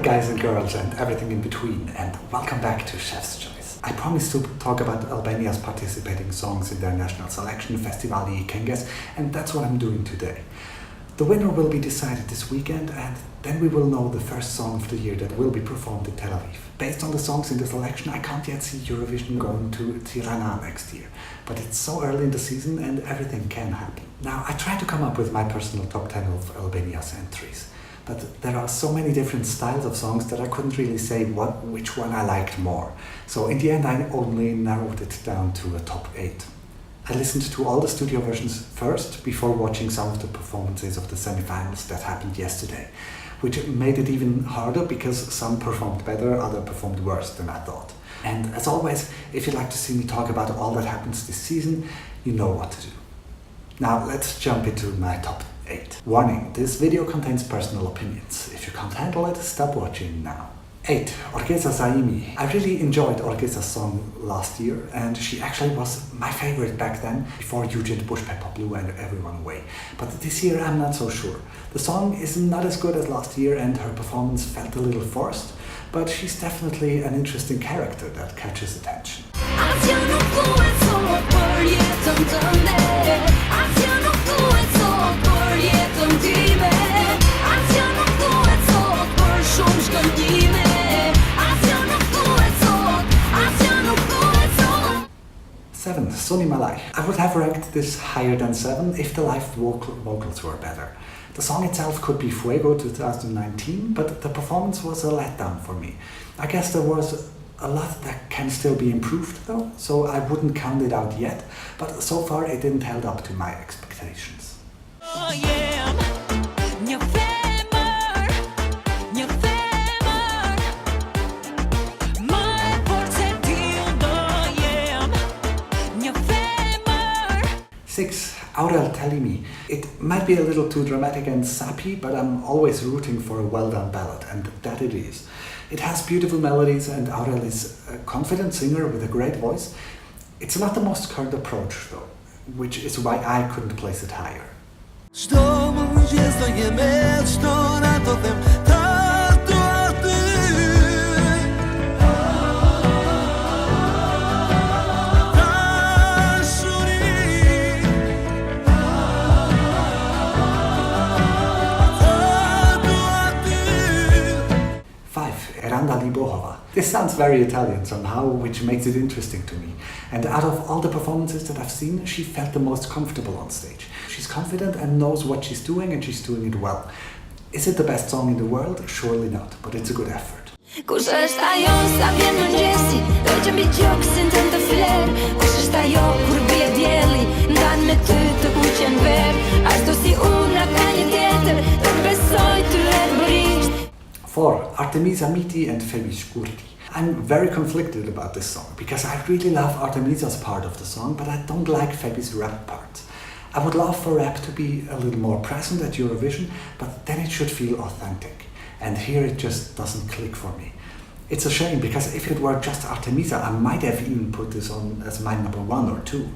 guys and girls and everything in between, and welcome back to Chef's Choice. I promised to talk about Albania's participating songs in their national selection, Festivali I Ke, and that's what I'm doing today. The winner will be decided this weekend, and then we will know the first song of the year that will be performed in Tel Aviv. Based on the songs in the selection, I can't yet see Eurovision going to Tirana next year, but it's so early in the season and everything can happen. Now, I tried to come up with my personal top 10 of Albania's entries, but there are so many different styles of songs that I couldn't really say which one I liked more. So in the end, I only narrowed it down to a top 8. I listened to all the studio versions first before watching some of the performances of the semi-finals that happened yesterday, which made it even harder because some performed better, others performed worse than I thought. And as always, if you'd like to see me talk about all that happens this season, you know what to do. Now let's jump into my top 8. Warning, this video contains personal opinions. If you can't handle it, stop watching now. 8. Orgesa Zaimi. I really enjoyed Orgesa's song last year, and she actually was my favorite back then, before Eugene Bush Pepper blew everyone away. But this year I'm not so sure. The song is not as good as last year and her performance felt a little forced, but she's definitely an interesting character that catches attention. 7. Soni Malaj. I would have ranked this higher than 7 if the live vocals were better. The song itself could be Fuego 2019, but the performance was a letdown for me. I guess there was a lot that can still be improved though, so I wouldn't count it out yet, but so far it didn't hold up to my expectations. Oh, yeah. 6. Aurel Thëllimi. It might be a little too dramatic and sappy, but I'm always rooting for a well-done ballad, and that it is. It has beautiful melodies, and Aurel is a confident singer with a great voice. It's not the most current approach, though, which is why I couldn't place it higher. 5. Eranda Libohova. This sounds very Italian somehow, which makes it interesting to me. And out of all the performances that I've seen, she felt the most comfortable on stage. She's confident and knows what she's doing, and she's doing it well. Is it the best song in the world? Surely not, but it's a good effort. 4. Artemisa, Mithi and Febi, Shkurti. I'm very conflicted about this song because I really love Artemisa's part of the song, but I don't like Febi's rap part. I would love for rap to be a little more present at Eurovision, but then it should feel authentic. And here it just doesn't click for me. It's a shame because if it were just Artemisa, I might have even put this on as my number 1 or 2.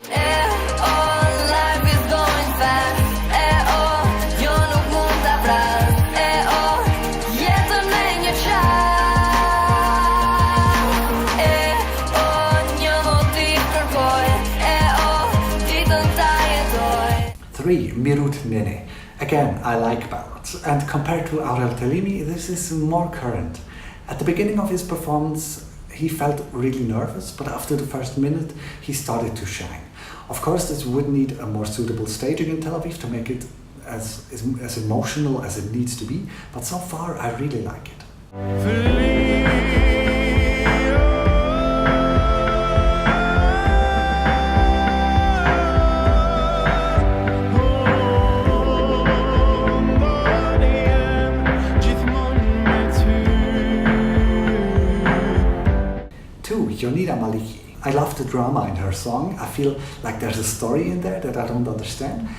Life is going fast. Mirut Nene. Again, I like ballads, and compared to Aurel Thëllimi, this is more current. At the beginning of his performance, he felt really nervous, but after the first minute, he started to shine. Of course, this would need a more suitable staging in Tel Aviv to make it as emotional as it needs to be, but so far, I really like it. 2. Jonida Maliqi. I love the drama in her song. I feel like there's a story in there that I don't understand.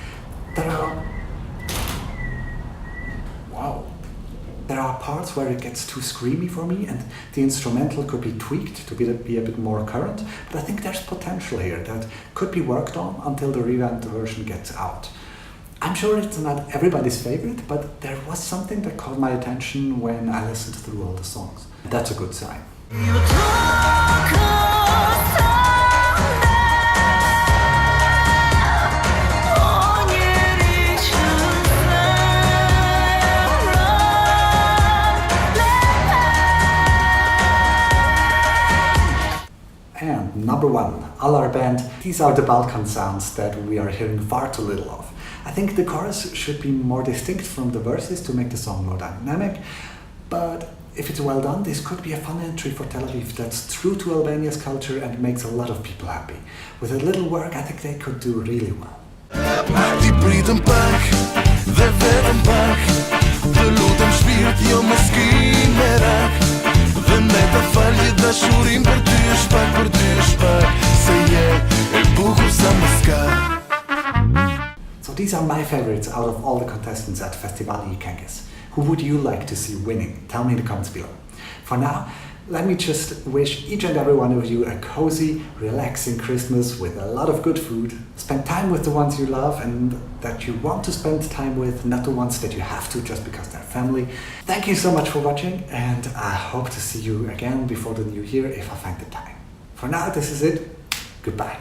There are parts where it gets too screamy for me, and the instrumental could be tweaked to be a bit more current, but I think there's potential here that could be worked on until the revamped version gets out. I'm sure it's not everybody's favorite, but there was something that caught my attention when I listened through all the songs. That's a good sign. And number 1, Alar Band. These are the Balkan sounds that we are hearing far too little of. I think the chorus should be more distinct from the verses to make the song more dynamic, but if it's well done, this could be a fun entry for Tel Aviv that's true to Albania's culture and makes a lot of people happy. With a little work, I think they could do really well. So these are my favorites out of all the contestants at Festivali I Ke. Who would you like to see winning? Tell me in the comments below. For now, let me just wish each and every one of you a cozy, relaxing Christmas with a lot of good food. Spend time with the ones you love and that you want to spend time with, not the ones that you have to just because they're family. Thank you so much for watching, and I hope to see you again before the new year if I find the time. For now, this is it. Goodbye.